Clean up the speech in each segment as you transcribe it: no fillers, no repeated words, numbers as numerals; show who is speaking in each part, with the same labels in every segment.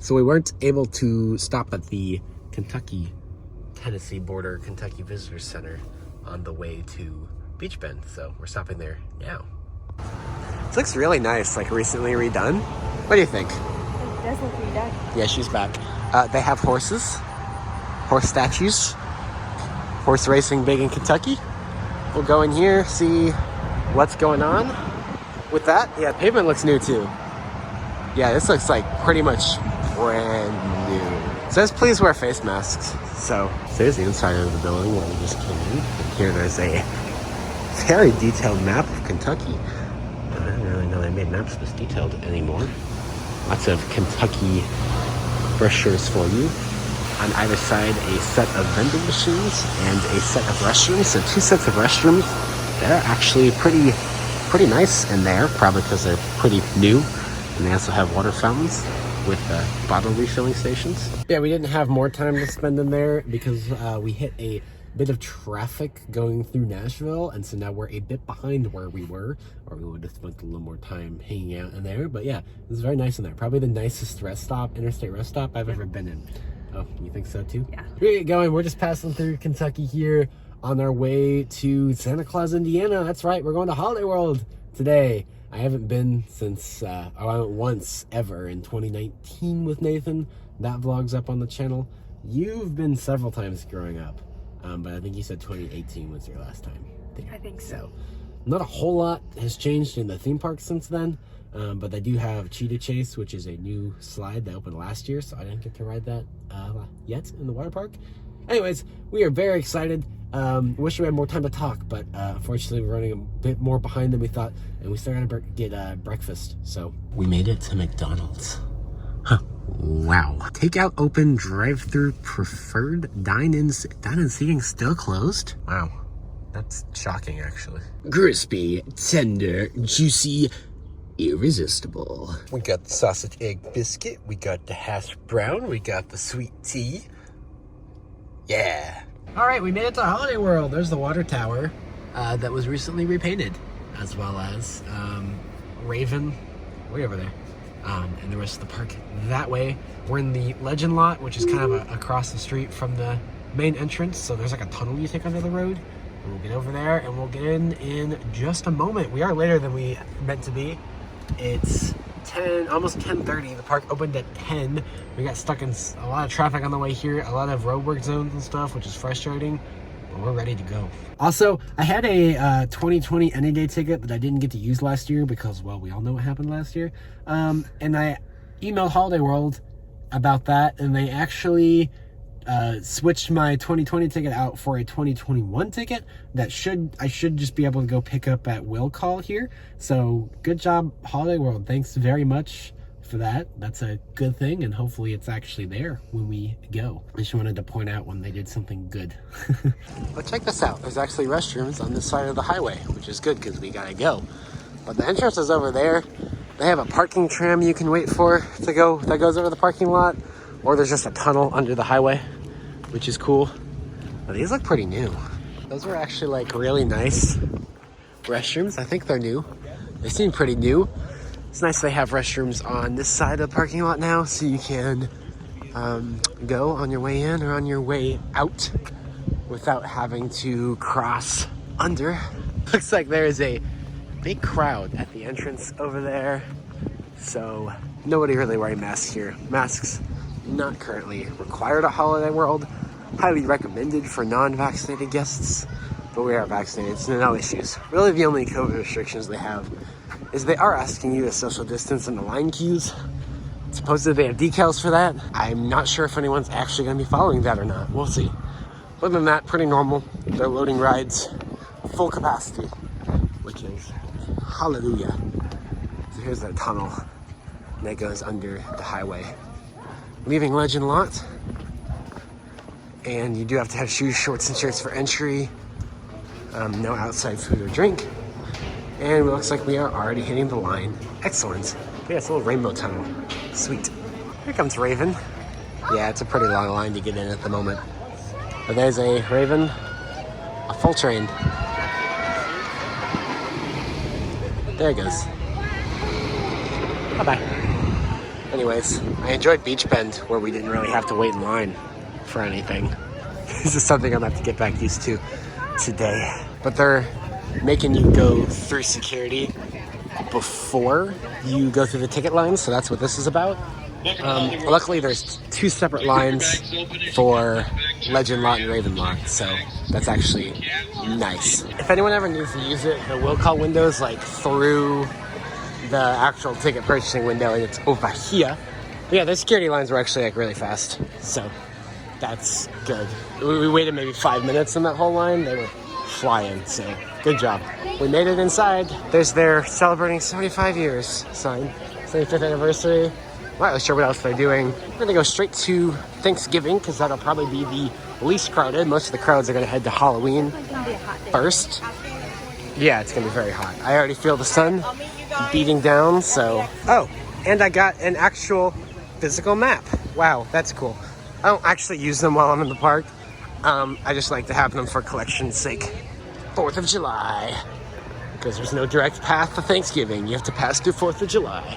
Speaker 1: So we weren't able to stop at the Kentucky-Tennessee border, Kentucky Visitor Center on the way to Beach Bend. So we're stopping there now. This looks really nice, like recently redone. What do you think?
Speaker 2: It does look redone.
Speaker 1: Yeah, she's back. They have horses, horse statues, horse racing big in Kentucky. We'll go in here, see what's going on with that. Yeah, pavement looks new too. Yeah, this looks like pretty much brand new. It says please wear face masks. So there's the inside of the building where we just came in. And here there's a very detailed map of Kentucky. I didn't really know they made maps this detailed anymore. Lots of Kentucky brochures for you. On either side, a set of vending machines and a set of restrooms. So 2 sets of restrooms. They're actually pretty nice in there, probably because they're pretty new. And they also have water fountains with bottle refilling stations. Yeah, we didn't have more time to spend in there because we hit a bit of traffic going through Nashville, and so now we're a bit behind where we were, or we would have spent a little more time hanging out in there. But yeah, it was very nice in there. Probably the nicest rest stop, interstate rest stop I've ever been in. Oh, you think so too? Yeah. We're getting going. We're just passing through Kentucky here on our way to Santa Claus, Indiana. That's right, we're going to Holiday World today. I haven't been since, I went once ever in 2019 with Nathan. That vlog's up on the channel. You've been several times growing up, but I think you said 2018 was your last time there.
Speaker 2: I think so.
Speaker 1: Not a whole lot has changed in the theme park since then, but they do have Cheetah Chase, which is a new slide that opened last year, so I didn't get to ride that yet in the water park. Anyways, we are very excited. Wish we had more time to talk, but unfortunately we're running a bit more behind than we thought, and we still gotta get breakfast. So we made it to McDonald's. Huh. Wow. Takeout open, drive-through preferred, dine-in seating still closed? Wow. That's shocking, actually. Crispy, tender, juicy, irresistible. We got the sausage egg biscuit, we got the hash brown, we got the sweet tea. Yeah. All right, we made it to Holiday World. There's the water tower that was recently repainted, as well as Raven, way over there, and the rest of the park that way. We're in the Legend lot, which is kind of across the street from the main entrance. So there's like a tunnel you take under the road. And we'll get over there and we'll get in just a moment. We are later than we meant to be. It's almost 10:30. The park opened at 10. We got stuck in a lot of traffic on the way here, a lot of roadwork zones and stuff, which is frustrating, but we're ready to go. Also, I had a 2020 Any Day ticket that I didn't get to use last year because, well, we all know what happened last year. And I emailed Holiday World about that, and they actually switched my 2020 ticket out for a 2021 ticket that I should just be able to go pick up at will call here. So good job, Holiday World. Thanks very much for that. That's a good thing, and hopefully it's actually there when we go. I just wanted to point out when they did something good. But check this out. There's actually restrooms on this side of the highway, which is good because we gotta go. But the entrance is over there. They have a parking tram you can wait for to go that goes over the parking lot, or there's just a tunnel under the highway, which is cool. But these look pretty new. Those are actually like really nice restrooms. I think they're new. They seem pretty new. It's nice they have restrooms on this side of the parking lot now, so you can go on your way in or on your way out without having to cross under. Looks like there is a big crowd at the entrance over there, so nobody really wearing masks here. Masks not currently required at Holiday World. Highly recommended for non-vaccinated guests, but we are vaccinated, so no issues. Really the only COVID restrictions they have is they are asking you to social distance in the line queues. Supposedly they have decals for that. I'm not sure if anyone's actually going to be following that or not. We'll see. Other than that, pretty normal. They're loading rides full capacity, which is hallelujah. So here's the tunnel that goes under the highway. Leaving Legend lot, and you do have to have shoes, shorts, and shirts for entry. No outside food or drink. And it looks like we are already hitting the line. Excellent. Yeah, it's a little rainbow tunnel. Sweet. Here comes Raven. Yeah, it's a pretty long line to get in at the moment. But there's a Raven, a full train. There it goes. Bye-bye. Anyways, I enjoyed Beach Bend, where we didn't really have to wait in line for anything. This is something I'm gonna have to get back used to today. But they're making you go through security before you go through the ticket lines, so that's what this is about. Luckily, there's 2 separate lines for Legend Lot and Raven Lot, so that's actually nice. If anyone ever needs to use it, the will call window is like through the actual ticket purchasing window, and it's over here. But yeah, the security lines were actually like really fast, so that's good. We waited maybe 5 minutes in that whole line. They were flying, so good job. We made it inside. There's their celebrating 75 years sign, 75th anniversary. I'm not really sure what else they're doing. We're gonna go straight to Thanksgiving because that'll probably be the least crowded. Most of the crowds are gonna head to Halloween first. Yeah, it's gonna be very hot. I already feel the sun beating down, so. Oh, and I got an actual physical map. Wow, that's cool. I don't actually use them while I'm in the park. I just like to have them for collection's sake. 4th of July. Because there's no direct path to Thanksgiving. You have to pass through 4th of July.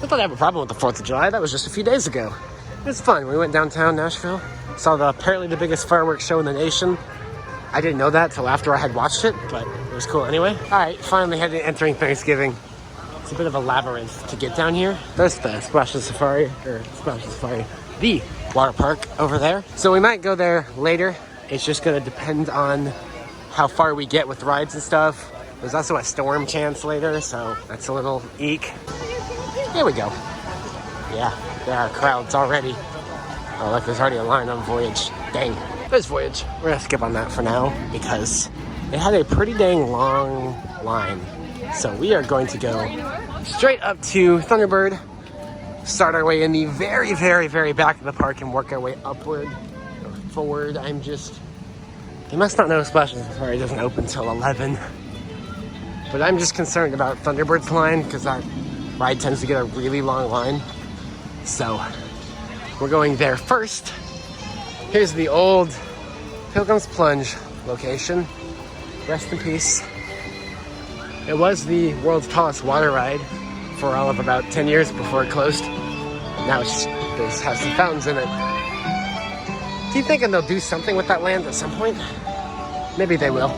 Speaker 1: I thought I have a problem with the 4th of July. That was just a few days ago. It was fun. We went downtown Nashville. Saw apparently the biggest fireworks show in the nation. I didn't know that till after I had watched it, but it was cool anyway. All right, finally entering Thanksgiving. It's a bit of a labyrinth to get down here. There's the Splashy Safari, the water park over there. So we might go there later. It's just gonna depend on how far we get with rides and stuff. There's also a storm chance later, so that's a little eek. Here we go. Yeah, there are crowds already. Oh, look, there's already a line on Voyage. Dang. There's Voyage. We're gonna skip on that for now because it had a pretty dang long line. So we are going to go straight up to Thunderbird, start our way in the very, very, very back of the park and work our way upward or forward. You must not know Splashy Safari doesn't open till 11. But I'm just concerned about Thunderbird's line because that ride tends to get a really long line. So we're going there first. Here's the old Pilgrims Plunge location. Rest in peace. It was the world's tallest water ride for all of about 10 years before it closed. Now it has some fountains in it. Keep thinking they'll do something with that land at some point. Maybe they will.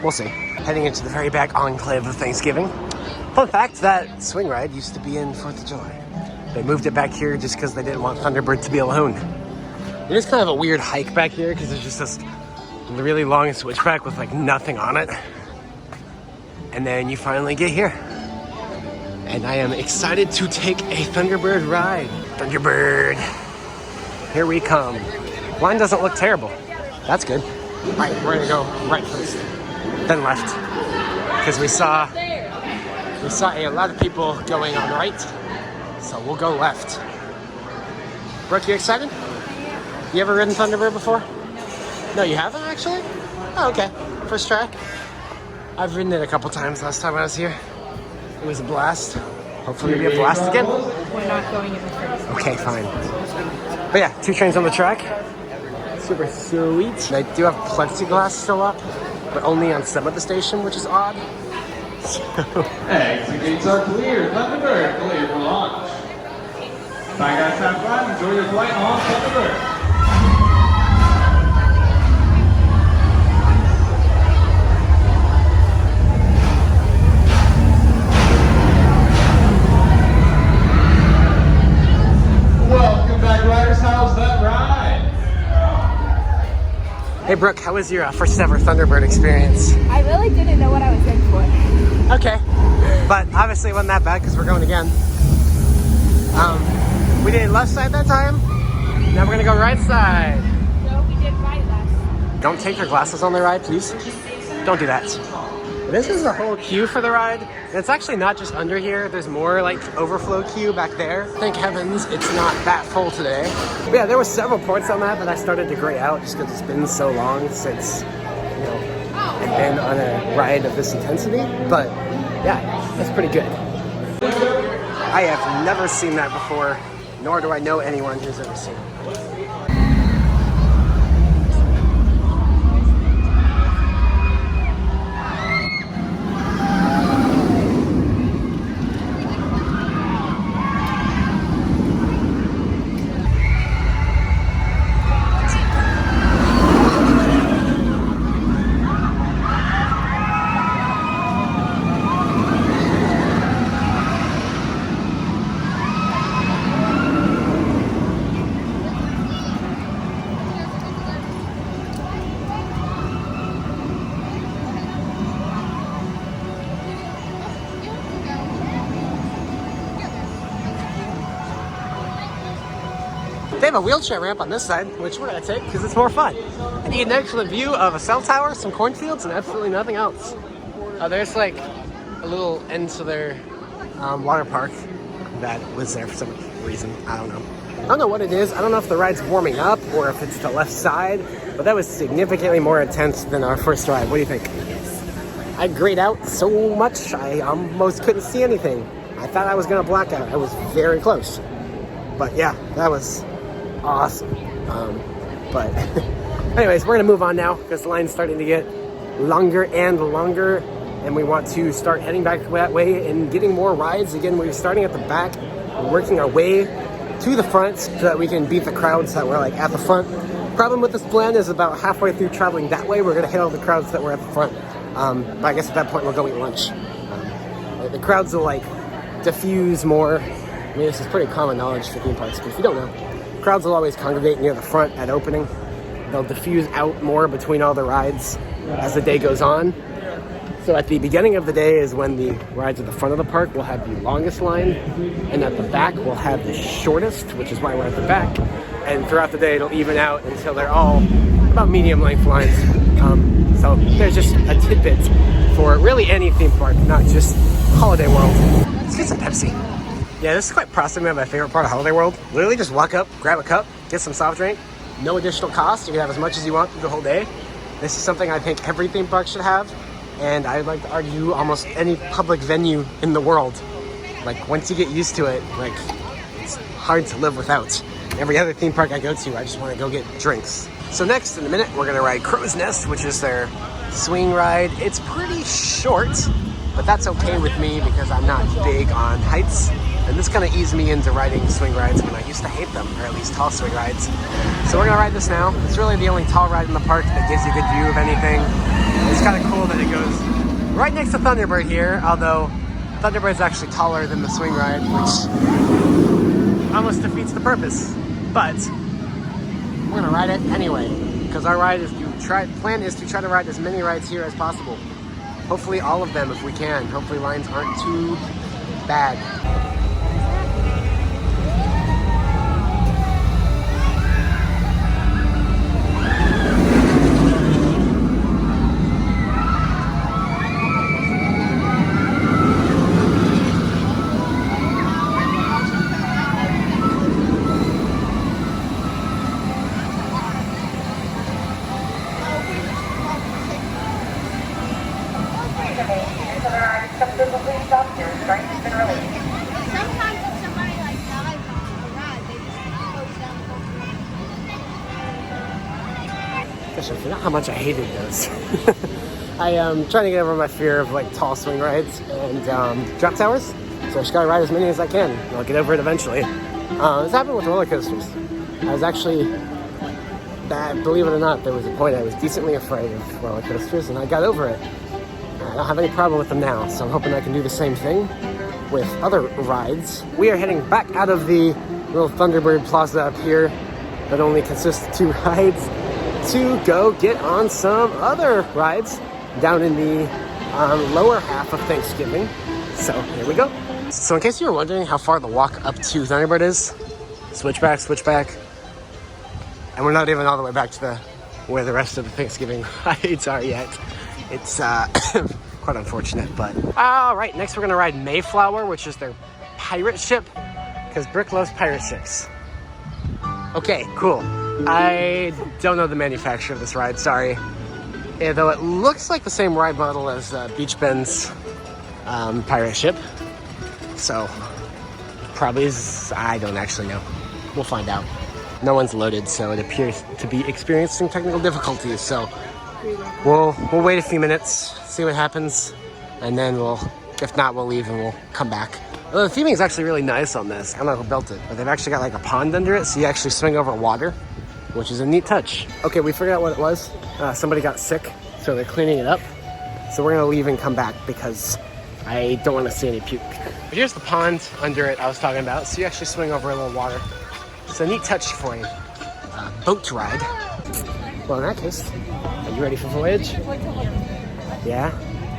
Speaker 1: We'll see. Heading into the very back enclave of Thanksgiving. Fun fact, that swing ride used to be in 4th of July. They moved it back here just because they didn't want Thunderbird to be alone. It is kind of a weird hike back here because there's just this really long switchback with like nothing on it. And then you finally get here. And I am excited to take a Thunderbird ride. Thunderbird, here we come. Line doesn't look terrible. That's good. All right, we're gonna go right first, then left. Because we saw a lot of people going on right, so we'll go left. Brooke, you excited? You ever ridden Thunderbird before? No, you haven't actually? Oh, okay. First try? I've ridden it a couple times last time I was here. It was a blast. Hopefully it'll be a blast again.
Speaker 2: We're not going in the first.
Speaker 1: Okay, fine. But yeah, 2 trains on the track. Super sweet. They do have plexiglass still up, but only on some of the station, which is odd. So.
Speaker 3: Exit gates are clear. Thunderbird, clear for launch. Bye guys, have fun. Enjoy your flight on Thunderbird. Welcome back, riders. How's that ride?
Speaker 1: Hey Brooke, how was your first ever Thunderbird experience?
Speaker 2: I really didn't know what I was in for.
Speaker 1: Okay, but obviously it wasn't that bad because we're going again. We did left side that time. Now we're gonna go right side.
Speaker 2: No, we did right left.
Speaker 1: Don't take your glasses on the ride, please. Don't do that. This is a whole queue for the ride. And it's actually not just under here. There's more like overflow queue back there. Thank heavens it's not that full today. But yeah, there were several points on that I started to gray out just because it's been so long since, I've been on a ride of this intensity. But yeah, that's pretty good. I have never seen that before, nor do I know anyone who's ever seen it. They have a wheelchair ramp on this side, which we're gonna take because it's more fun. And you get an excellent view of a cell tower, some cornfields, and absolutely nothing else. There's like a little end to their water park that was there for some reason. I don't know. I don't know what it is. I don't know if the ride's warming up or if it's the left side, but that was significantly more intense than our first ride. What do you think? I grayed out so much, I almost couldn't see anything. I thought I was gonna black out. I was very close. But yeah, that was awesome. But anyways, we're gonna move on now because the line's starting to get longer and longer, and we want to start heading back that way and getting more rides. Again, we're starting at the back, we're working our way to the front so that we can beat the crowds that were like at the front. Problem with this plan is about halfway through traveling that way, we're gonna hit all the crowds that were at the front. But I guess at that point we'll go eat lunch. The crowds will like diffuse more. I mean, this is pretty common knowledge for theme parks, but if you don't know, crowds will always congregate near the front at opening. They'll diffuse out more between all the rides as the day goes on. So at the beginning of the day is when the rides at the front of the park will have the longest line, and at the back we'll have the shortest, which is why we're at the back. And throughout the day it'll even out until they're all about medium length lines. So there's just a tidbit for really any theme park, not just Holiday World. Let's get some Pepsi. Yeah, this is quite possibly my favorite part of Holiday World. Literally just walk up, grab a cup, get some soft drink, no additional cost. You can have as much as you want through the whole day. This is something I think every theme park should have. And I'd like to argue almost any public venue in the world. Like once you get used to it, like it's hard to live without. Every other theme park I go to, I just want to go get drinks. So next, in a minute, we're gonna ride Crow's Nest, which is their swing ride. It's pretty short, but that's okay with me because I'm not big on heights. And this kind of eased me into riding swing rides when I used to hate them, or at least tall swing rides. So we're gonna ride this now. It's really the only tall ride in the park that gives you a good view of anything. It's kind of cool that it goes right next to Thunderbird here, although Thunderbird's actually taller than the swing ride, which almost defeats the purpose. But we're gonna ride it anyway, because our plan is to try to ride as many rides here as possible. Hopefully all of them if we can. Hopefully lines aren't too bad. Gosh, I forgot how much I hated those. I am trying to get over my fear of like tall swing rides and drop towers. So I just gotta ride as many as I can. I'll get over it eventually. This happened with roller coasters. I was actually, believe it or not, there was a point I was decently afraid of roller coasters and I got over it. I don't have any problem with them now, so I'm hoping I can do the same thing with other rides. We are heading back out of the little Thunderbird Plaza up here that only consists of 2 rides to go get on some other rides down in the lower half of Thanksgiving. So here we go. So in case you were wondering how far the walk up to Thunderbird is, switchback, and we're not even all the way back to where the rest of the Thanksgiving rides are yet. It's quite unfortunate, but all right. Next, we're gonna ride Mayflower, which is their pirate ship, because Brick loves pirate ships. Okay, cool. I don't know the manufacturer of this ride, sorry. Yeah, though it looks like the same ride model as Beach Bend's pirate ship. So, probably is, I don't actually know. We'll find out. No one's loaded, so it appears to be experiencing technical difficulties. So, we'll wait a few minutes, see what happens, and then if not, we'll leave and we'll come back. Well, the theming is actually really nice on this. I don't know who built it, but they've actually got like a pond under it, so you actually swing over water, which is a neat touch. Okay, we figured out what it was. Somebody got sick, so they're cleaning it up. So we're gonna leave and come back because I don't want to see any puke. But here's the pond under it I was talking about, so you actually swing over a little water. It's a neat touch for a boat ride. Well, in that case, are you ready for Voyage? Yeah?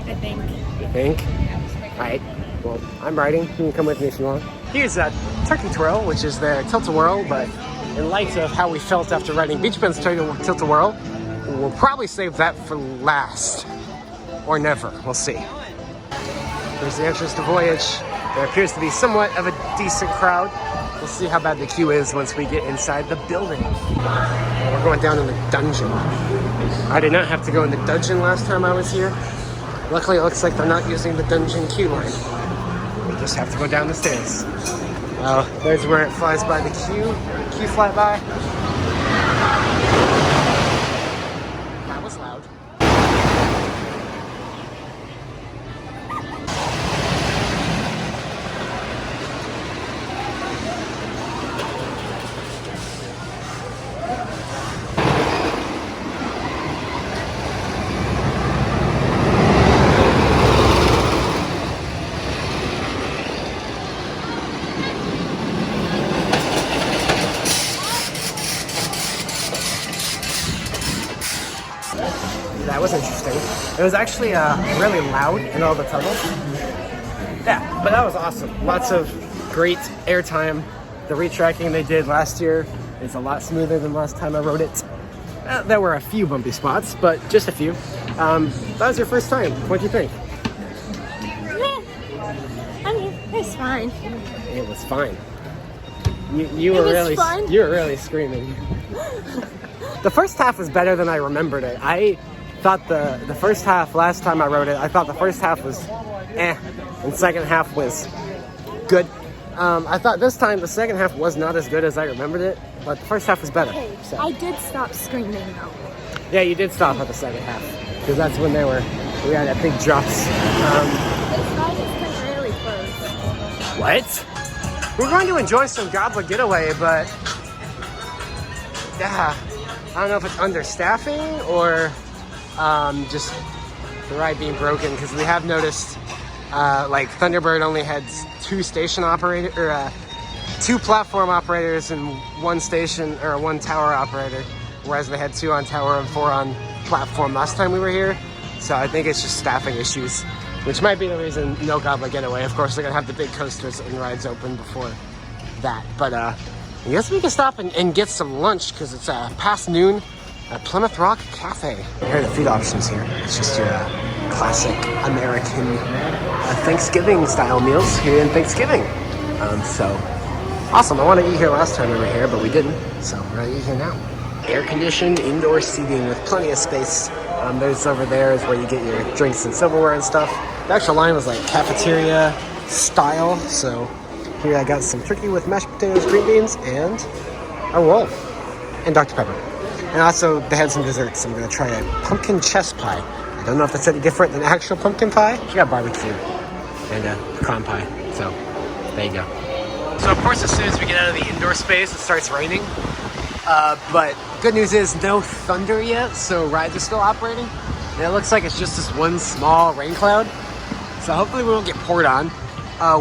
Speaker 2: I think.
Speaker 1: You think? All right. Well, I'm riding. You can come with me if you want. Here's Turkey Twirl, which is their tilt-a-whirl, but in light of how we felt after riding Beach Bend's Tilt-A-Whirl, we'll probably save that for last. Or never. We'll see. Here's the entrance to Voyage. There appears to be somewhat of a decent crowd. We'll see how bad the queue is once we get inside the building. We're going down in the dungeon. I did not have to go in the dungeon last time I was here. Luckily, it looks like they're not using the dungeon queue line. We just have to go down the stairs. There's where it flies by the queue. Queue fly by. That was loud. That was interesting. It was actually really loud in all the tunnels. Yeah, but that was awesome. Lots of great airtime. The retracking they did last year is a lot smoother than last time I rode it. There were a few bumpy spots, but just a few. That was your first time. What'd you think?
Speaker 2: I mean, it's fine.
Speaker 1: It was fine. You were really screaming. The first half was better than I remembered it. I thought the first half, last time I rode it, I thought the first half was and the second half was good. I thought this time the second half was not as good as I remembered it, but the first half was better.
Speaker 2: Hey,
Speaker 1: So.
Speaker 2: I did stop screaming though.
Speaker 1: Yeah, you did stop at the second half, because that's when we had that big drops.
Speaker 2: This ride has been really close.
Speaker 1: What? We're going to enjoy some Gobbler Getaway, but yeah, I don't know if it's understaffing or just the ride being broken, because we have noticed like Thunderbird only had two platform operators and one station or one tower operator, whereas they had 2 on tower and 4 on platform last time we were here. So I think it's just staffing issues, which might be the reason no Gobbler Getaway. Of course, they're gonna have the big coasters and rides open before that. But I guess we can stop and get some lunch, because it's past noon at Plymouth Rock Cafe. Here are the food options here. It's just your classic American Thanksgiving style meals here in Thanksgiving. So awesome. I want to eat here last time we were here, but we didn't. So we're gonna eat here now. Air conditioned indoor seating with plenty of space. There's over there is where you get your drinks and silverware and stuff. The actual line was like cafeteria style. So here I got some turkey with mashed potatoes, green beans, and a roll, and Dr. Pepper. And also they had some desserts. I'm gonna try a pumpkin chess pie. I don't know if that's any different than actual pumpkin pie. We got barbecue and pecan pie. So there you go. So of course, as soon as we get out of the indoor space, it starts raining. But good news is no thunder yet, so rides are still operating. And it looks like it's just this one small rain cloud. So hopefully we won't get poured on.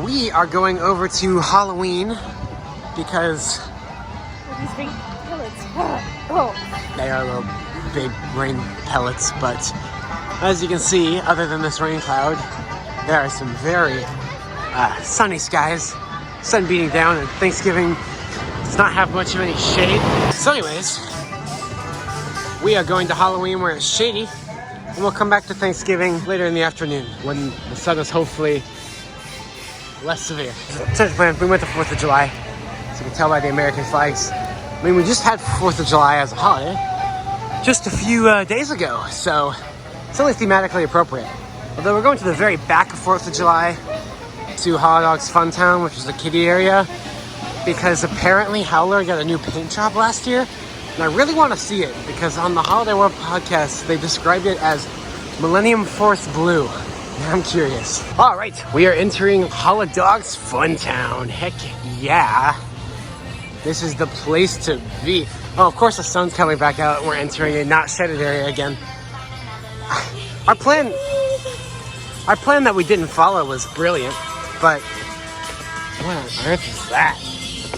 Speaker 1: We are going over to Halloween because
Speaker 2: These big pellets. Oh.
Speaker 1: they are little big rain pellets. But as you can see, other than this rain cloud, there are some very sunny skies. Sun beating down, and Thanksgiving does not have much of any shade. So anyways, we are going to Halloween where it's shady, and we'll come back to Thanksgiving later in the afternoon when the sun is hopefully less severe. So we went to 4th of July, so you can tell by the American flags. I mean, we just had 4th of July as a holiday just a few days ago, so it's only thematically appropriate. Although we're going to the very back of 4th of July, to Hot Dog's Fun Town, which is the kiddie area, because apparently Howler got a new paint job last year, and I really want to see it, because on the Holiday World podcast, they described it as Millennium Force Blue. And I'm curious. All right, we are entering Hot Dog's Fun Town. Heck yeah. This is the place to be. Oh, of course the sun's coming back out, and we're entering a not shaded area again. Our plan that we didn't follow was brilliant. But what on earth is that?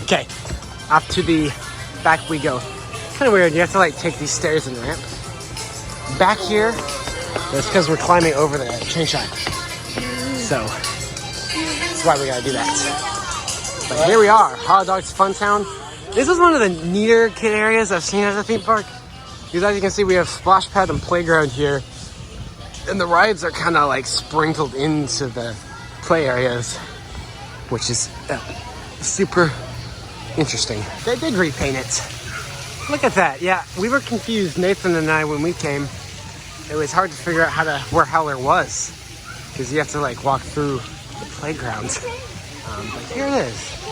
Speaker 1: Okay, off to the back we go. Kind of weird, you have to like take these stairs and ramp. Back here, that's because we're climbing over the train track. So, that's why we gotta do that. But here we are, Hot Dog's Fun Town. This is one of the neater kid areas I've seen at the theme park. Because as you can see, we have splash pad and playground here. And the rides are kind of like sprinkled into the play areas, which is super interesting. They did repaint it. Look at that. Yeah, we were confused, Nathan and I, when we came. It was hard to figure out where Howler was, because you have to like walk through the playground. But here it is,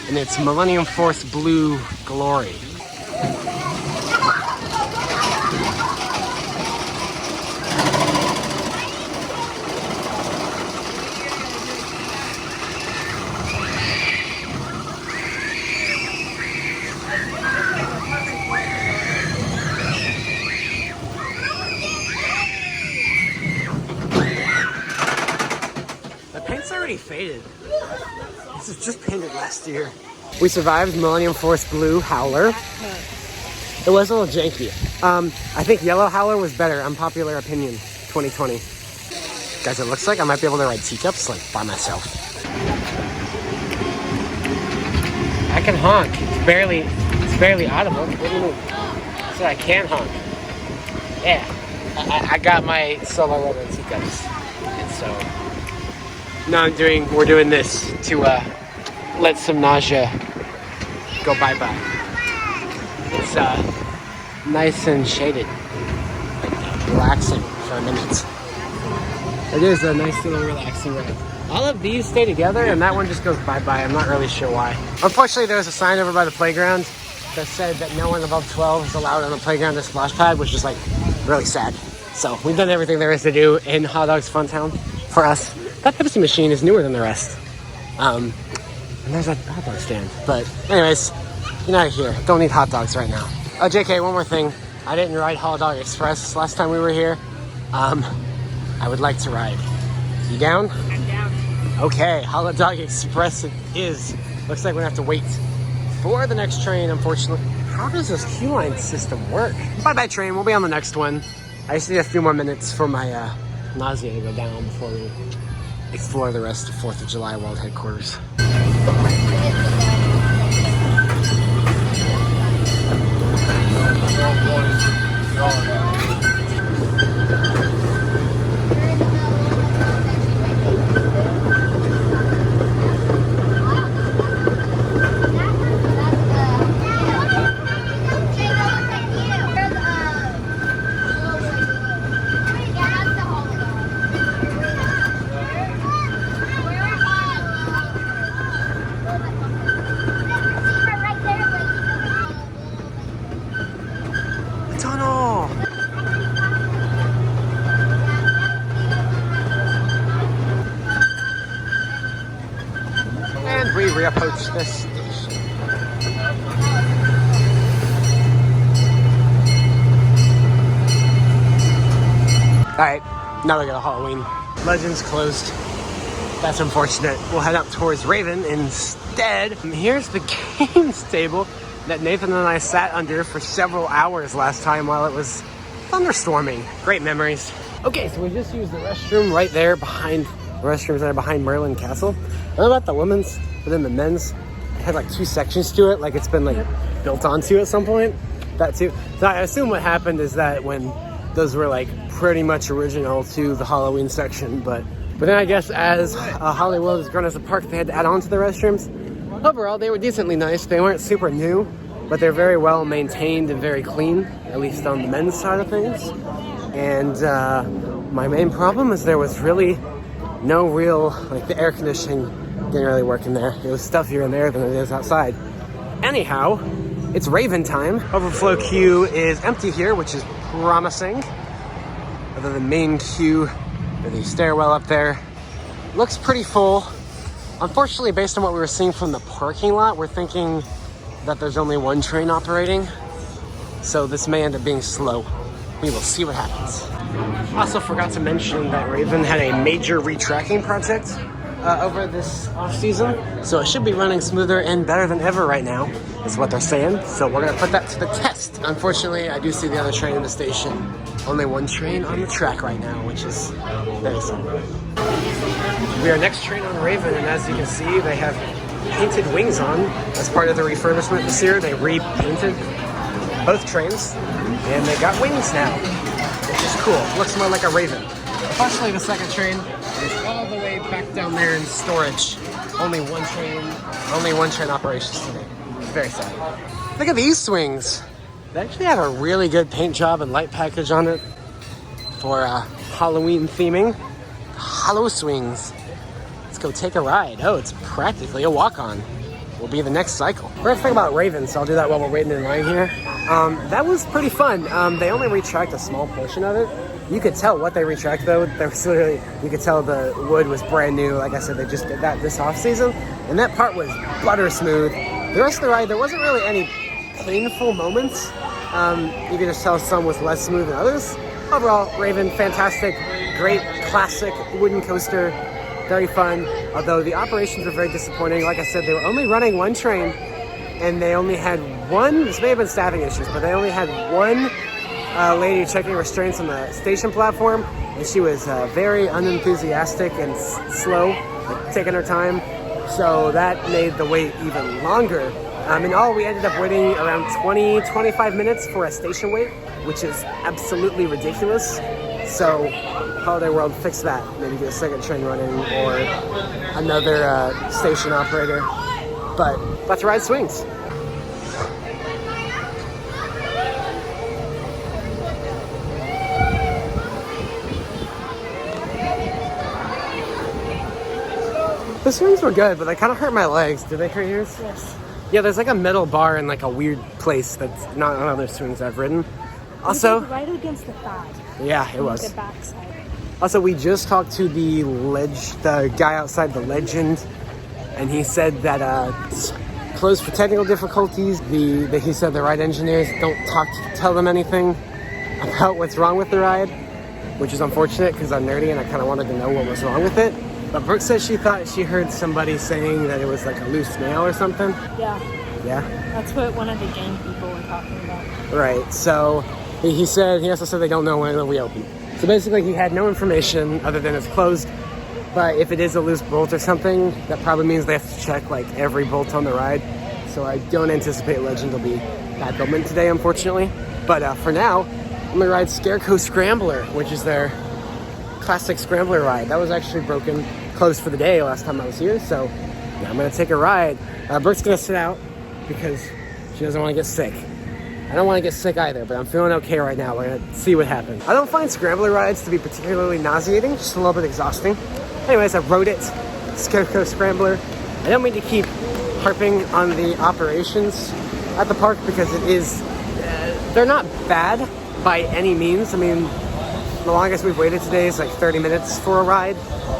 Speaker 1: and it's Millennium Force Blue Glory. Faded. This is just painted last year. We survived Millennium Force Blue Howler. It was a little janky. I think Yellow Howler was better. Unpopular opinion, 2020. Guys, it looks like I might be able to ride teacups like by myself. I can honk. It's barely audible. What do you mean? So I can honk. Yeah. I got my solo ride on teacups. And so now we're doing this to let some nausea go bye-bye. It's nice and shaded, relaxing for a minute. It is a nice little relaxing ride. All of these stay together and that one just goes bye-bye. I'm not really sure why. Unfortunately, there was a sign over by the playground that said that no one above 12 is allowed on the playground or splash pad, which is like really sad. So we've done everything there is to do in Hot Dogs Fun Town for us. That Pepsi machine is newer than the rest. And there's that hot dog stand. But anyways, get out of here. Don't need hot dogs right now. Oh, JK, one more thing. I didn't ride Hot Dog Express last time we were here. I would like to ride. You down?
Speaker 2: I'm down.
Speaker 1: Okay, Hot Dog Express it is. Looks like we're gonna have to wait for the next train, unfortunately. How does this queue line system work? Bye-bye train, we'll be on the next one. I just need a few more minutes for my nausea to go down before we explore the rest of 4th of July World Headquarters. Approach this station. Alright, now we got a Halloween. Legends closed. That's unfortunate. We'll head up towards Raven instead. And here's the games table that Nathan and I sat under for several hours last time while it was thunderstorming. Great memories. Okay, so we just used the restroom right there behind Merlin Castle. I don't know about the women's, but then the men's had like 2 sections to it, like it's been like built onto at some point. That too. So I assume what happened is that when those were like pretty much original to the Halloween section, but then I guess as Hollywood has grown as a park, they had to add on to the restrooms. Overall, they were decently nice. They weren't super new, but they're very well maintained and very clean, at least on the men's side of things. And my main problem is there was really no real, like the air conditioning didn't really work in there. It was stuffier in there than it is outside. Anyhow, it's Raven time. Overflow queue is empty here, which is promising. Other than main queue, the stairwell up there looks pretty full. Unfortunately, based on what we were seeing from the parking lot, we're thinking that there's only 1 train operating. So this may end up being slow. We will see what happens. Also forgot to mention that Raven had a major retracking project over this off season, so it should be running smoother and better than ever right now, is what they're saying. So we're gonna put that to the test. Unfortunately, I do see the other train in the station. Only 1 train on the track right now, which is very sad. We are next train on Raven, and as you can see, they have painted wings on as part of the refurbishment this year. They repainted both trains, and they got wings now, which is cool. Looks more like a raven. Unfortunately, the second train is all the way back down there in storage. Only one train operations today. Very sad. Look at these swings. They actually have a really good paint job and light package on it for Halloween theming. Hollow swings. Let's go take a ride. Oh, it's practically a walk-on. Will be the next cycle. We're gonna talk about ravens, so I'll do that while we're waiting in line here. That was pretty fun. They only retract a small portion of it. You could tell what they retract though. There was literally, you could tell the wood was brand new. Like I said, they just did that this off season, and that part was butter smooth. The rest of the ride, there wasn't really any painful moments. You could just tell some was less smooth than others. Overall, Raven, fantastic, great classic wooden coaster, very fun. Although the operations were very disappointing. Like I said, they were only running one train, and they only had one. This may have been staffing issues, but they only had one lady checking restraints on the station platform, and she was very unenthusiastic and slow, like, taking her time. So that made the wait even longer. In all, we ended up waiting around 20-25 minutes for a station wait, which is absolutely ridiculous. So Holiday World, fix that. Maybe get a second train running or another station operator. But let's ride swings. The swings were good, but they kind of hurt my legs. Did they hurt yours?
Speaker 2: Yes.
Speaker 1: Yeah, there's like a metal bar in like a weird place that's not on other swings I've ridden. Also,
Speaker 2: right against the thigh.
Speaker 1: Yeah, it was.
Speaker 2: The backside.
Speaker 1: Also, we just talked to the guy outside the Legend, and he said that it's closed for technical difficulties. He said the ride engineers don't tell them anything about what's wrong with the ride, which is unfortunate because I'm nerdy and I kind of wanted to know what was wrong with it. But Brooke says she thought she heard somebody saying that it was like a loose nail or something.
Speaker 2: Yeah.
Speaker 1: Yeah?
Speaker 2: That's what one of the game people were talking about.
Speaker 1: Right, so he also said they don't know when it'll reopen. So basically he had no information other than it's closed. But if it is a loose bolt or something, that probably means they have to check like every bolt on the ride. So I don't anticipate Legend will be back open today, unfortunately. But for now, I'm gonna ride Scareco Scrambler, which is their classic scrambler ride. That was actually closed for the day last time I was here, so yeah, I'm gonna take a ride. Brooke's gonna sit out because she doesn't want to get sick. I don't want to get sick either, but I'm feeling okay right now. We're gonna see what happens. I don't find scrambler rides to be particularly nauseating, just a little bit exhausting. Anyways, I rode it, Scareco Scrambler. I don't mean to keep harping on the operations at the park because it is, they're not bad by any means. I mean, the longest we've waited today is like 30 minutes for a ride,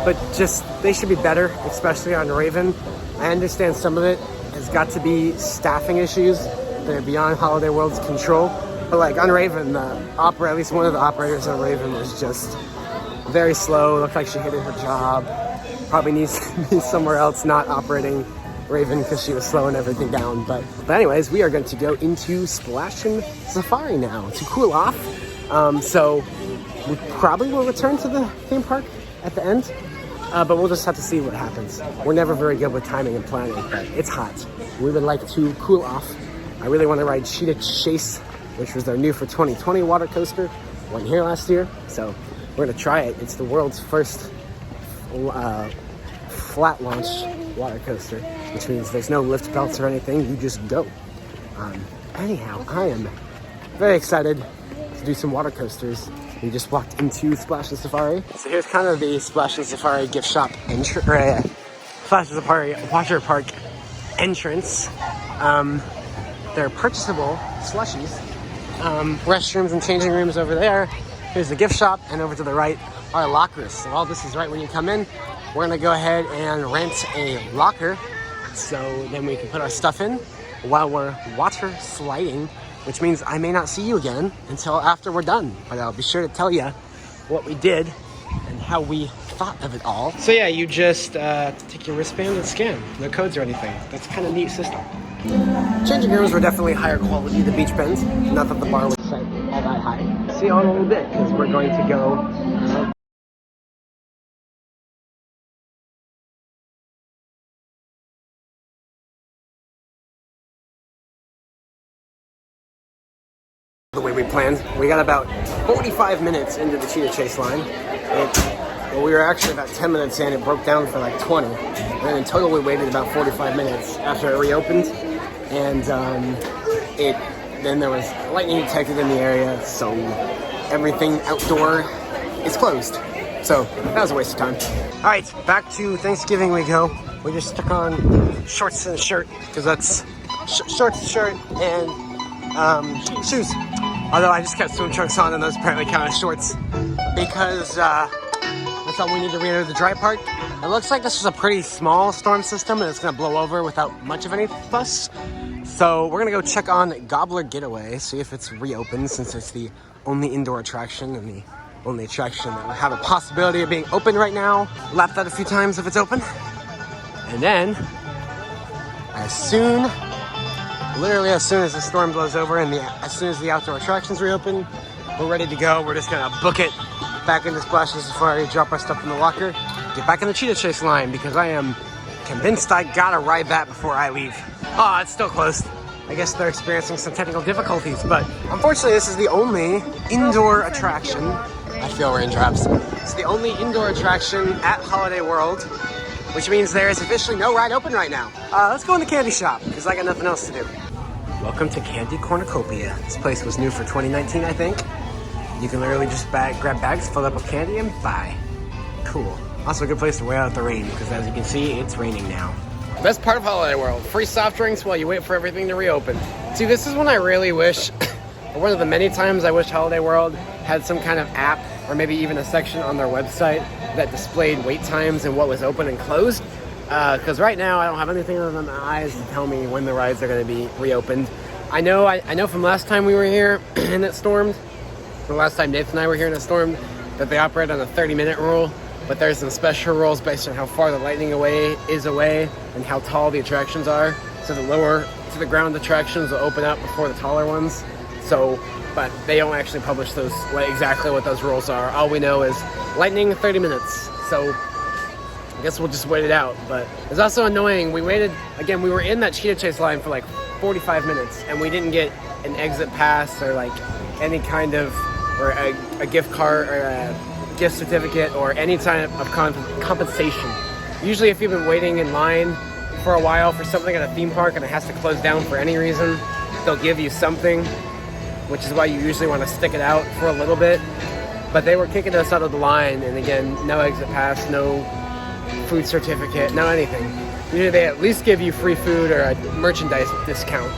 Speaker 1: but just, they should be better, especially on Raven. I understand some of it has got to be staffing issues that are beyond Holiday World's control. But like on Raven, at least one of the operators on Raven was just very slow. Looked like she hated her job. Probably needs to be somewhere else, not operating Raven because she was slowing everything down. But anyways, we are going to go into Splashy Safari now to cool off. So we probably will return to the theme park at the end, but we'll just have to see what happens. We're never very good with timing and planning, but it's hot. We would like to cool off. I really want to ride Cheetah Chase, which was their new for 2020 water coaster. Went here last year, so we're gonna try it. It's the world's first flat launched water coaster, which means there's no lift belts or anything. You just go. Anyhow, I am very excited to do some water coasters. We just walked into Splashy Safari. So here's kind of the Splashy Safari gift shop Splashy Safari water park entrance. They're purchasable slushies. Restrooms and changing rooms over there. Here's the gift shop, and over to the right are lockers. So all this is right when you come in. We're gonna go ahead and rent a locker so then we can put our stuff in while we're water sliding, which means I may not see you again until after we're done. But I'll be sure to tell you what we did and how we thought of it all. So yeah, you just take your wristband and scan. No codes or anything. That's kind of neat system. Changing rooms were definitely higher quality than Beach Bends. Not that the bar was set all that high. See you in a little bit because we're going to go The way we planned, we got about 45 minutes into the Cheetah Chase Line. Well, we were actually about 10 minutes in. It broke down for like 20. And then in total, we waited about 45 minutes after it reopened. And then there was lightning detected in the area, so everything outdoor is closed. So that was a waste of time. All right, back to Thanksgiving we go. We just stuck on shorts and a shirt because that's shorts, shirt, and shoes. Although I just kept swim trunks on and those apparently count as shorts because that's all we need to re-enter the dry park. It looks like this is a pretty small storm system and it's gonna blow over without much of any fuss. So we're gonna go check on Gobbler Getaway, see if it's reopened since it's the only indoor attraction and the only attraction that will have a possibility of being open right now. Lap that a few times if it's open. And then, literally as soon as the storm blows over and as soon as the outdoor attractions reopen, we're ready to go. We're just gonna book it back into Splashy Safari, drop our stuff in the locker, get back in the Cheetah Chase Line because I am convinced I gotta ride that before I leave. Oh, it's still closed. I guess they're experiencing some technical difficulties, but unfortunately this is the only indoor attraction. I feel raindrops. It's the only indoor attraction at Holiday World, which means there is officially no ride open right now. Let's go in the candy shop because I got nothing else to do. Welcome to Candy Cornucopia. This place was new for 2019, I think. You can literally just grab bags filled up with candy and buy. Cool. Also a good place to wait out the rain because as you can see, it's raining now. Best part of Holiday World, free soft drinks while you wait for everything to reopen. See, this is when I really wish, or one of the many times I wish Holiday World had some kind of app or maybe even a section on their website that displayed wait times and what was open and closed. Because right now I don't have anything other than my eyes to tell me when the rides are going to be reopened. I know from last time we were here and it stormed, the last time Nathan and I were here and it stormed, that they operate on a 30-minute rule. But there's some special rules based on how far the lightning is away and how tall the attractions are. So the lower to the ground attractions will open up before the taller ones. So, but they don't actually publish those, exactly what those rules are. All we know is lightning 30 minutes. So I guess we'll just wait it out. But it's also annoying. We waited, again, we were in that Cheetah Chase line for like 45 minutes and we didn't get an exit pass or like any kind of, or a gift card or a gift certificate or any type of compensation. Usually if you've been waiting in line for a while for something at a theme park and it has to close down for any reason, they'll give you something, which is why you usually want to stick it out for a little bit. But they were kicking us out of the line, and again, no exit pass, no food certificate, no anything. Usually they at least give you free food or a merchandise discount,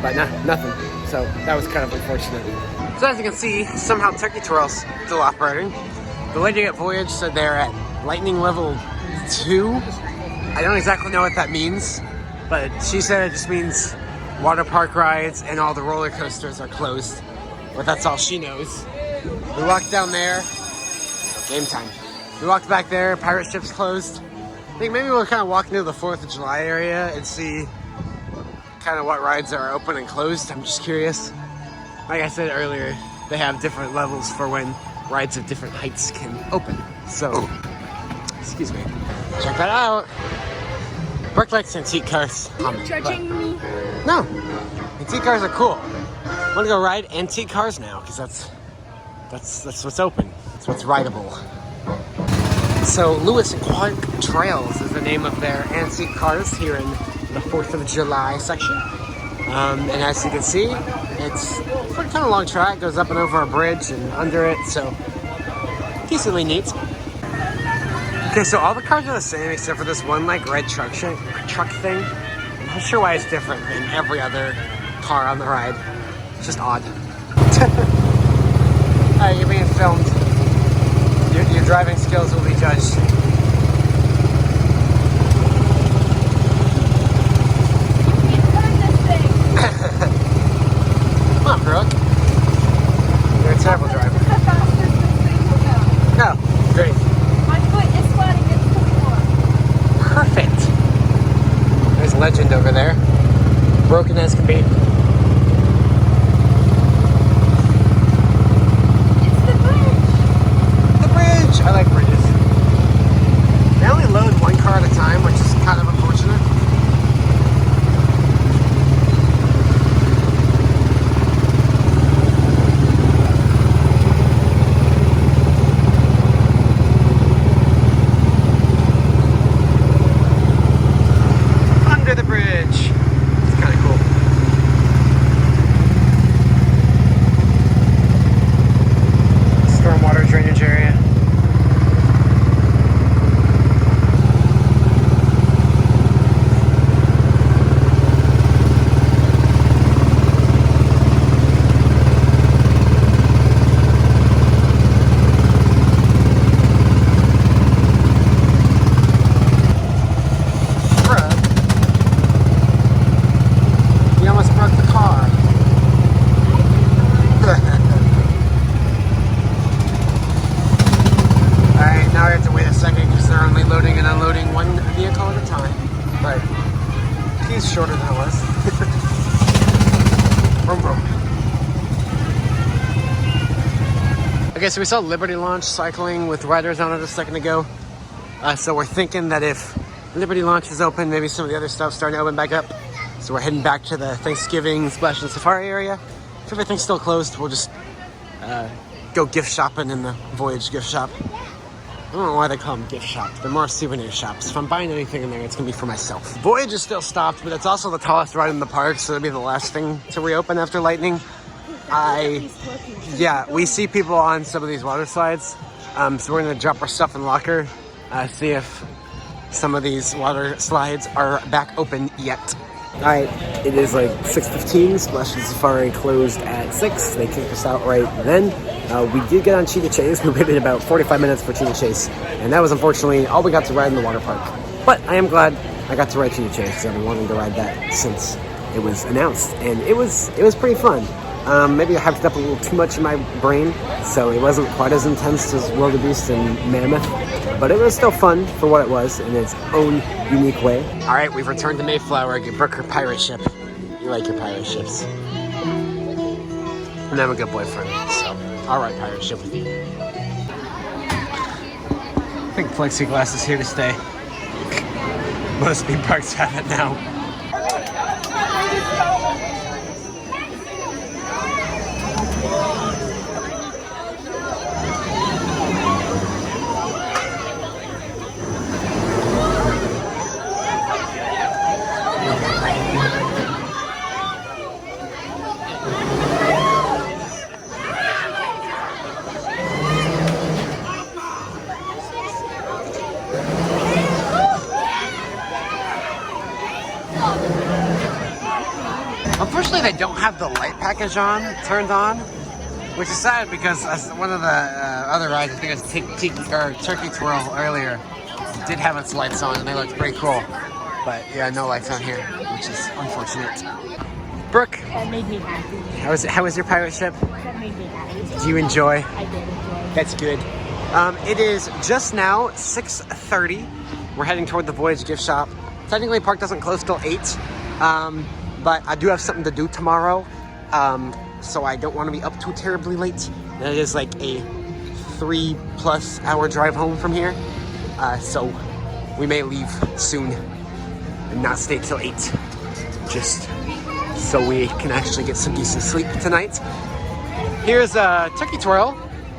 Speaker 1: but nothing. So that was kind of unfortunate. So as you can see, somehow Turkey Twirl's still operating. The lady at Voyage said they're at lightning level 2. I don't exactly know what that means, but she said it just means water park rides and all the roller coasters are closed. But that's all she knows. We walked down there. Game time. We walked back there. Pirate ship's closed. I think maybe we'll kind of walk into the 4th of July area and see kind of what rides are open and closed. I'm just curious. Like I said earlier, they have different levels for when rides of different heights can open. So, excuse me. Check that out. Brooke likes antique cars.
Speaker 2: Judging me?
Speaker 1: No. Antique cars are cool. I want to go ride antique cars now because that's what's open. That's what's rideable. So Lewis and Clark Trails is the name of their antique cars here in the 4th of July section. And as you can see, it's a pretty kind of long track. Goes up and over a bridge and under it, so decently neat. Okay, so all the cars are the same except for this one like red truck thing. I'm not sure why it's different than every other car on the ride. It's just odd. Alright, you're being filmed. Your driving skills will be judged. Come on, Brooke. You're a terrible driver. No, great.
Speaker 2: My foot is sliding into the floor.
Speaker 1: Perfect. There's Legend over there. Broken as can be. I like bridges. They only load one car at a time, which is kind of unfortunate. Okay, so we saw Liberty Launch cycling with riders on it a second ago. So we're thinking that if Liberty Launch is open, maybe some of the other stuff's starting to open back up. So we're heading back to the Thanksgiving Splash and Safari area. If everything's still closed, we'll just go gift shopping in the Voyage gift shop. I don't know why they call them gift shops. They're more souvenir shops. If I'm buying anything in there, it's gonna be for myself. Voyage is still stopped, but it's also the tallest ride in the park, so it'll be the last thing to reopen after Lightning. Yeah, we see people on some of these water slides. So we're gonna drop our stuff in the locker, see if some of these water slides are back open yet. All right, it is like 6:15. Splash and Safari closed at 6. They kicked us out right then. We did get on Cheetah Chase. We waited about 45 minutes for Cheetah Chase, and that was unfortunately all we got to ride in the water park. But I am glad I got to ride Cheetah Chase because I've been wanting to ride that since it was announced, and it was pretty fun. Maybe I hyped it up a little too much in my brain, so it wasn't quite as intense as Wildebeest and Mammoth, but it was still fun for what it was in its own unique way. All right, we've returned to Mayflower. Get Brooke her pirate ship. You like your pirate ships. And I'm a good boyfriend, so I'll ride pirate ship with you. I think plexiglass is here to stay. Most theme parks have it now. Unfortunately, they don't have the light package turned on, which is sad because one of the other rides, I think it was Turkey Twirl earlier, did have its lights on and they looked pretty cool. But yeah, no lights on here, which is unfortunate. Brooke,
Speaker 2: That made me happy.
Speaker 1: how was your pirate ship?
Speaker 2: That made me happy.
Speaker 1: Did you enjoy?
Speaker 2: I did enjoy.
Speaker 1: That's good. It is just now 6:30. We're heading toward the Voyage gift shop. Technically, park doesn't close till 8. But I do have something to do tomorrow, so I don't want to be up too terribly late. That is like a 3+ hour drive home from here, so we may leave soon and not stay till 8, just so we can actually get some decent sleep tonight. Here's Turkey Twirl,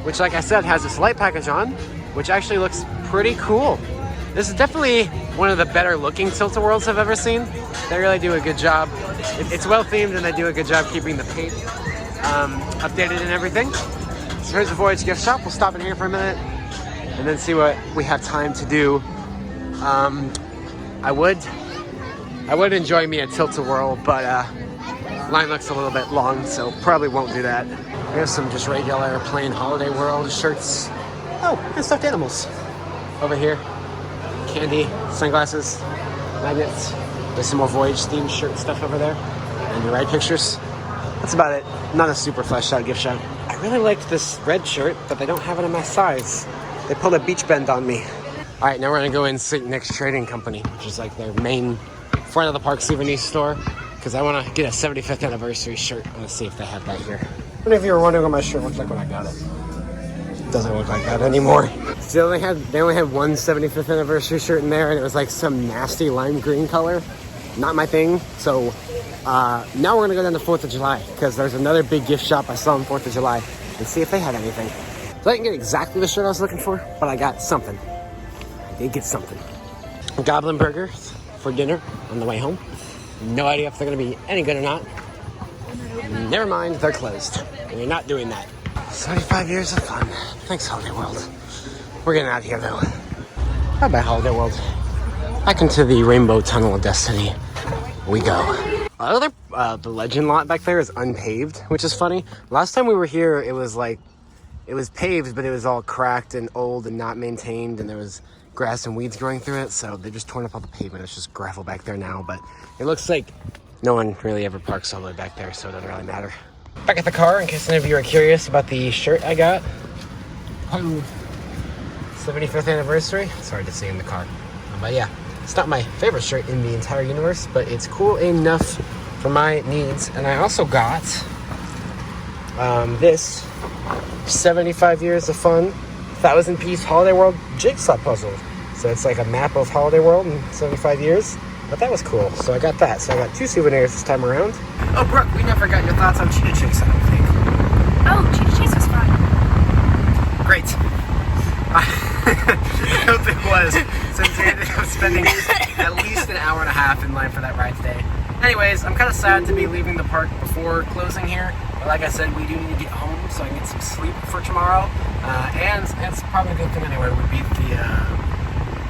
Speaker 1: which, like I said, has this light package on, which actually looks pretty cool. This is definitely one of the better looking tilt-a-whirls I've ever seen. They really do a good job. It's well themed and they do a good job keeping the paint updated and everything. So here's the Voyage gift shop. We'll stop in here for a minute and then see what we have time to do. I would enjoy me a tilt-a-whirl, but line looks a little bit long, so probably won't do that. Here's some just regular plain Holiday World shirts. Oh, and stuffed animals over here. Candy, sunglasses, magnets. There's some more Voyage themed shirt stuff over there. And the ride pictures. That's about it. Not a super fleshed out gift shop. I really liked this red shirt, but they don't have it in my size. They pulled a beach bend on me. All right, now we're gonna go in St. Nick's Trading Company, which is like their main front of the park souvenir store, because I want to get a 75th anniversary shirt. I'm gonna see if they have that here. I don't know if you were wondering what my shirt looked like when I got it. It doesn't look like that anymore. So they only had one 75th anniversary shirt in there, and it was like some nasty lime green color. Not my thing. So now we're gonna go down to 4th of July, because there's another big gift shop I saw on 4th of July, and see if they had anything. So I didn't get exactly the shirt I was looking for, but I got something. I did get something. Goblin burgers for dinner on the way home. No idea if they're gonna be any good or not. Never mind, they're closed. We're not doing that. 75 years of fun. Thanks, Holiday World. We're getting out of here, though. Bye-bye, Holiday World. Back into the Rainbow Tunnel of Destiny we go. The Legend lot back there is unpaved, which is funny. Last time we were here, it was paved, but it was all cracked and old and not maintained, and there was grass and weeds growing through it, so they just torn up all the pavement. It's just gravel back there now, but it looks like no one really ever parks all the way back there, so it doesn't really matter. Back at the car, in case any of you are curious about the shirt I got. 75th anniversary. It's hard to see in the car. But yeah, it's not my favorite shirt in the entire universe, but it's cool enough for my needs. And I also got this 75 years of fun 1,000-piece Holiday World jigsaw puzzle. So it's like a map of Holiday World in 75 years. But that was cool, so I got that. So I got 2 souvenirs this time around. Oh, Brooke, we never got your thoughts on Cheetah Chase, I don't think.
Speaker 2: Oh, Cheetah Chase was fun.
Speaker 1: Great. I hope it was, since we ended up spending at least an hour and a half in line for that ride today. Anyways, I'm kind of sad to be leaving the park before closing here. But like I said, we do need to get home so I can get some sleep for tomorrow. And it's probably a good thing anyway, would be the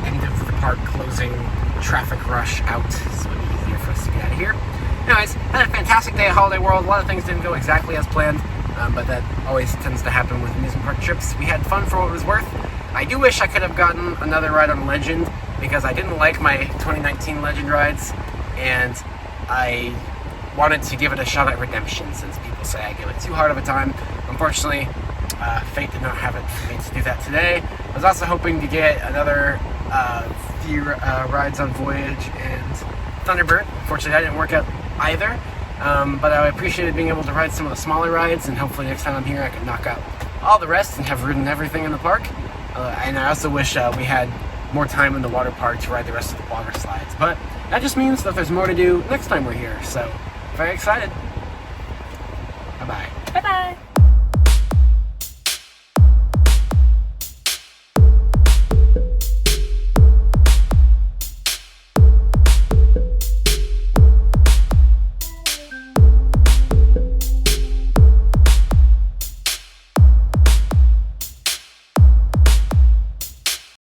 Speaker 1: end of the park closing traffic rush out, so it'd be easier for us to get out of here. Anyways, had a fantastic day at Holiday World. A lot of things didn't go exactly as planned, but that always tends to happen with amusement park trips. We had fun for what it was worth. I do wish I could have gotten another ride on Legend, because I didn't like my 2019 Legend rides, and I wanted to give it a shot at Redemption, since people say I give it too hard of a time. Unfortunately, fate did not have it for me to do that today. I was also hoping to get another few rides on Voyage and Thunderbird. Unfortunately, that didn't work out either, but I appreciated being able to ride some of the smaller rides, and hopefully next time I'm here I can knock out all the rest and have ridden everything in the park. And I also wish we had more time in the water park to ride the rest of the water slides, but that just means that there's more to do next time we're here, so very excited. Bye-bye.
Speaker 2: Bye-bye.